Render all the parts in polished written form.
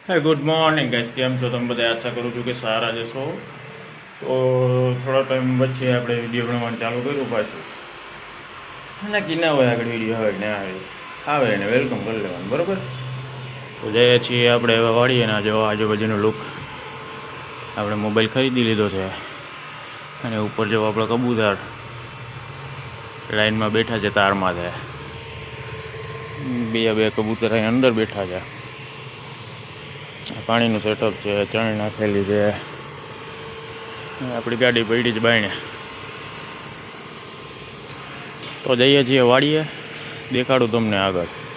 Hi good morning guys केम छो તમે બધા આશા કરું છું કે સારા જશો તો થોડા ટાઈમ પછી આપણે વિડીયો બનાવવાનું ચાલુ કર્યું પાછું અને કે ના હોય આગળ વિડીયો આવે ને આવે ને વેલકમ કરી લેવાનું બરાબર તો જઈએ છીએ આપણે હવે વાળીએ ના જો આજુબાજુનો લુક આપણે મોબાઈલ ખરીદી લીધો છે અને ઉપર જો આપણો કબૂતર લાઈનમાં બેઠા છે તારમાં છે બે કબૂતર અહીં અંદર બેઠા છે પાણીનું સેટઅપ છે ચણ નાખેલી છે આપણી ગાડી પડી જ બાયણે તો જઈએ છીએ વાડીએ દેખાડું તમને આગળ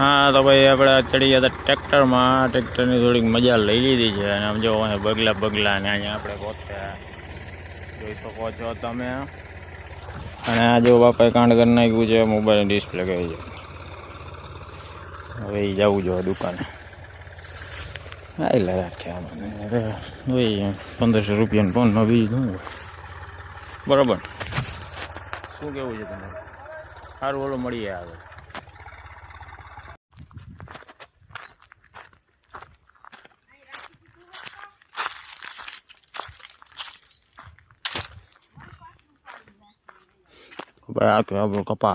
हाँ तो भाई अपने चढ़ी गया ट्रेक्टर ट्रेक्टर की थोड़ी मजा लई लीधी है आम जो बगला बगला ने अँ आप पोते जी सको छो तमे आ जो बापा कांड कर नाख्यु है मोबाइल डिस्प्ले गई है हवे जाऊँ जो दुकान आएला राख्या भाई 1500 रुपया फोन में बीज बराबर शू कहूँ है तक सारू ओलो मळीए आगे भाई आ तो कपा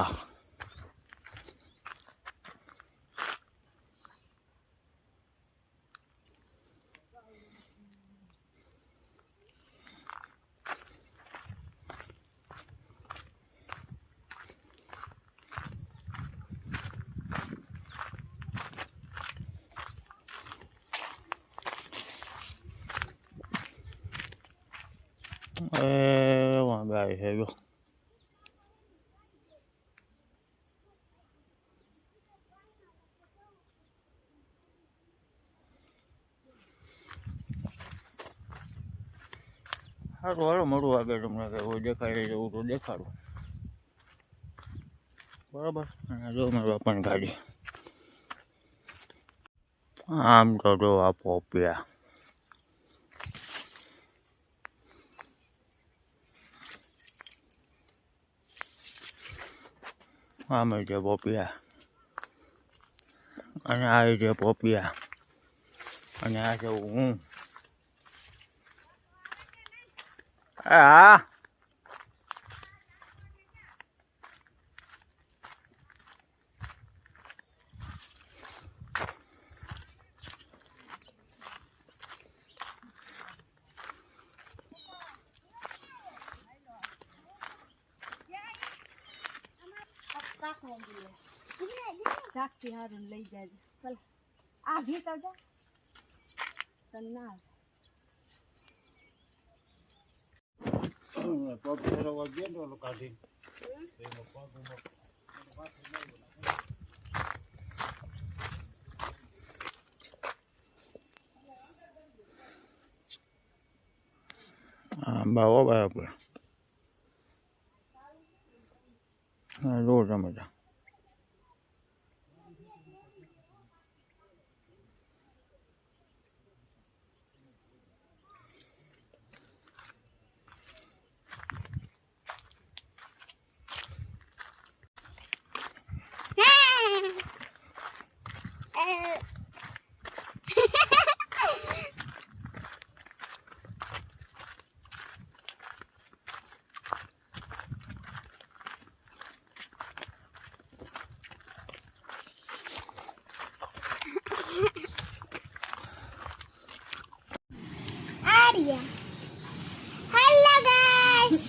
वहाँ गाय है वो हाँ तो हलो मरू आगे तमने कहूँ देखाड़ी जવું तो देखाड़ू बराबर जो मेरे बापा गाड़ी आम तो जो आ पोपिया आम है पोपिया अने आ पोपिया अने आ हूँ आ साक्षी हारून लई जाए चल आधी तो जा सन्ना पग फेरवा गयो ने ओलो काढी बाबा बराबर रोज मजा Hello guys.